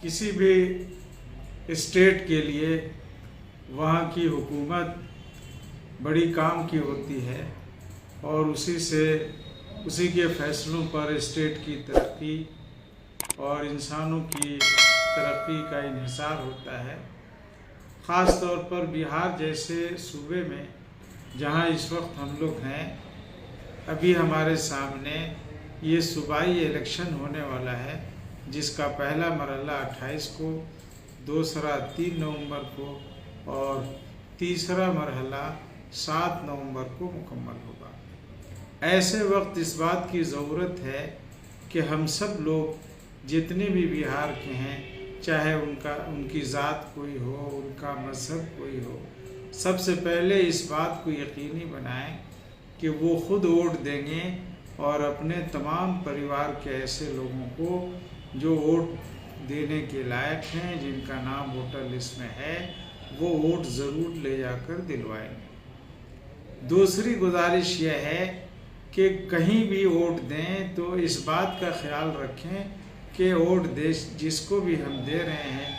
किसी भी स्टेट के लिए वहाँ की हुकूमत बड़ी काम की होती है और उसी के फैसलों पर स्टेट की तरक्की और इंसानों की तरक्की का इन्हिसार होता है। ख़ास तौर पर बिहार जैसे सूबे में जहाँ इस वक्त हम लोग हैं, अभी हमारे सामने ये सूबाई इलेक्शन होने वाला है, जिसका पहला मरहला 28 को, दूसरा 3 नवंबर को और तीसरा मरहला 7 नवंबर को मुकम्मल होगा। ऐसे वक्त इस बात की ज़रूरत है कि हम सब लोग जितने भी बिहार के हैं, चाहे उनकी ज़ात कोई हो, उनका मज़हब कोई हो, सबसे पहले इस बात को यकीनी बनाएं कि वो खुद वोट देंगे और अपने तमाम परिवार के ऐसे लोगों को जो वोट देने के लायक हैं, जिनका नाम वोटर लिस्ट में है, वो वोट ज़रूर ले जाकर दिलवाएंगे। दूसरी गुजारिश यह है कि कहीं भी वोट दें तो इस बात का ख्याल रखें कि वोट जिसको भी हम दे रहे हैं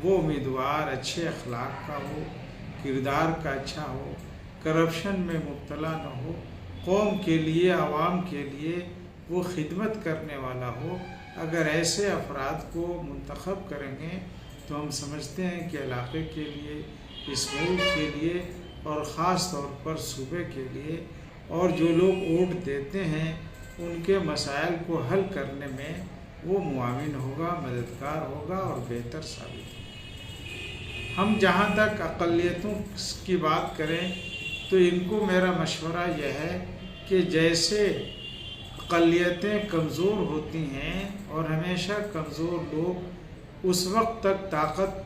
वो उम्मीदवार अच्छे अखलाक का हो, किरदार का अच्छा हो, करप्शन में मुब्तला न हो, कौम के लिए, आवाम के लिए वो खिदमत करने वाला हो। अगर ऐसे अफराद को मुंतखब करेंगे तो हम समझते हैं कि इलाके के लिए, इस मुल्क के लिए और ख़ास तौर पर सूबे के लिए और जो लोग वोट देते हैं उनके मसाइल को हल करने में वो मुआविन होगा, मददगार होगा और बेहतर साबित होगा। हम जहाँ तक अक़लियतों की बात करें तो इनको मेरा मशवरा यह है कि जैसे अक़लियतें कमज़ोर होती हैं और हमेशा कमज़ोर लोग उस वक्त तक ताकत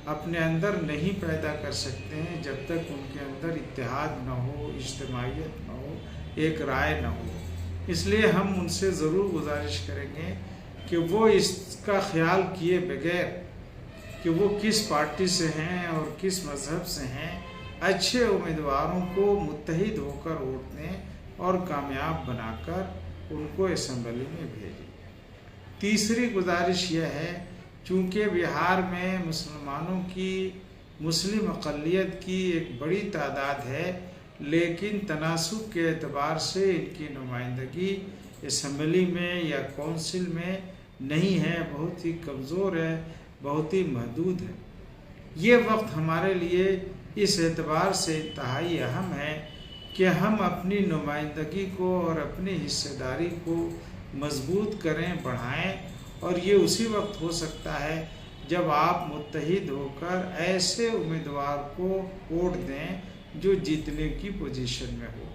अपने अंदर नहीं पैदा कर सकते हैं जब तक उनके अंदर इत्तेहाद न हो, इज्तिमाइयत न हो, एक राय न हो। इसलिए हम उनसे ज़रूर गुजारिश करेंगे कि वो इसका ख्याल किए बगैर कि वो किस पार्टी से हैं और किस मज़हब से हैं, अच्छे उम्मीदवारों को मुत्तहिद होकर वोट दें और कामयाब बनाकर उनको असम्बली में भेजें। तीसरी गुजारिश यह है, चूँकि बिहार में मुसलमानों की, मुस्लिम अक़लियत की एक बड़ी तादाद है, लेकिन तनासुब के एतबार से इनकी नुमाइंदगी असम्बली में या कौंसिल में नहीं है, बहुत ही कमज़ोर है, बहुत ही महदूद है। ये वक्त हमारे लिए इस एतबार से इंतहाई अहम है कि हम अपनी नुमाइंदगी को और अपनी हिस्सेदारी को मजबूत करें, बढ़ाएं। और ये उसी वक्त हो सकता है जब आप मुत्तहिद होकर ऐसे उम्मीदवार को वोट दें जो जीतने की पोजीशन में हो।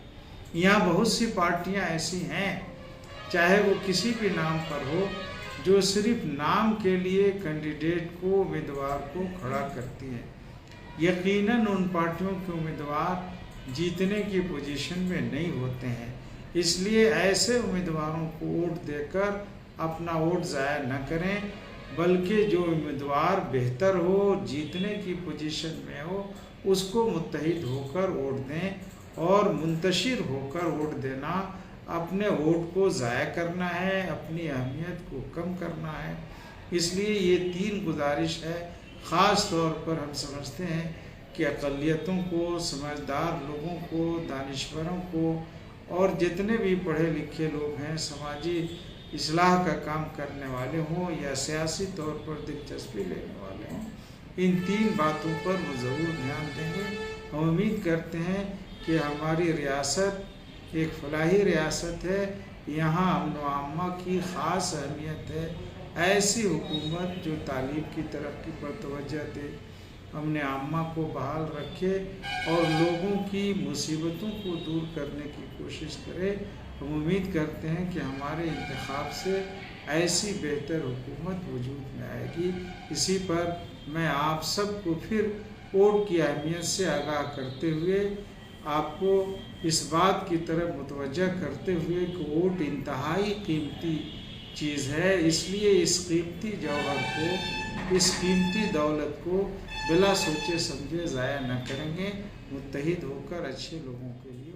यहाँ बहुत सी पार्टियाँ ऐसी हैं, चाहे वो किसी भी नाम पर हो, जो सिर्फ नाम के लिए कैंडिडेट को, उम्मीदवार को खड़ा करती हैं। यकीनन उन पार्टियों के उम्मीदवार जीतने की पोजीशन में नहीं होते हैं। इसलिए ऐसे उम्मीदवारों को वोट देकर अपना वोट ज़ाया न करें, बल्कि जो उम्मीदवार बेहतर हो, जीतने की पोजीशन में हो, उसको मुत्तहिद होकर वोट दें और मुंतशिर होकर वोट देना अपने वोट को ज़ाया करना है, अपनी अहमियत को कम करना है। इसलिए ये 3 गुजारिश है। ख़ास तौर पर हम समझते हैं कि अक़लियतों को, समझदार लोगों को, दानिश्वरों को और जितने भी पढ़े लिखे लोग हैं, समाजी इस्लाह का काम करने वाले हों या सियासी तौर पर दिलचस्पी लेने वाले हों, इन 3 बातों पर वो ज़रूर ध्यान देंगे। हम उम्मीद करते हैं कि हमारी रियासत एक फलाही रियासत है, यहाँ अमन व आमा की ख़ास अहमियत है। ऐसी हुकूमत जो तालीम की तरक्की पर तवज्जो दे, अमन आमा को बहाल रखे और लोगों की मुसीबतों को दूर करने की कोशिश करे। हम उम्मीद करते हैं कि हमारे इंतखाब से ऐसी बेहतर हुकूमत वजूद में आएगी। इसी पर मैं आप सबको फिर वोट की अहमियत से आगाह करते हुए, आपको इस बात की तरफ मुतवज्जा करते हुए कि वोट इंतहाई कीमती चीज़ है, इसलिए इस कीमती जौहर को, इस कीमती दौलत को बिला सोचे समझे ज़ाया न करेंगे, मुत्तहिद होकर अच्छे लोगों के लिए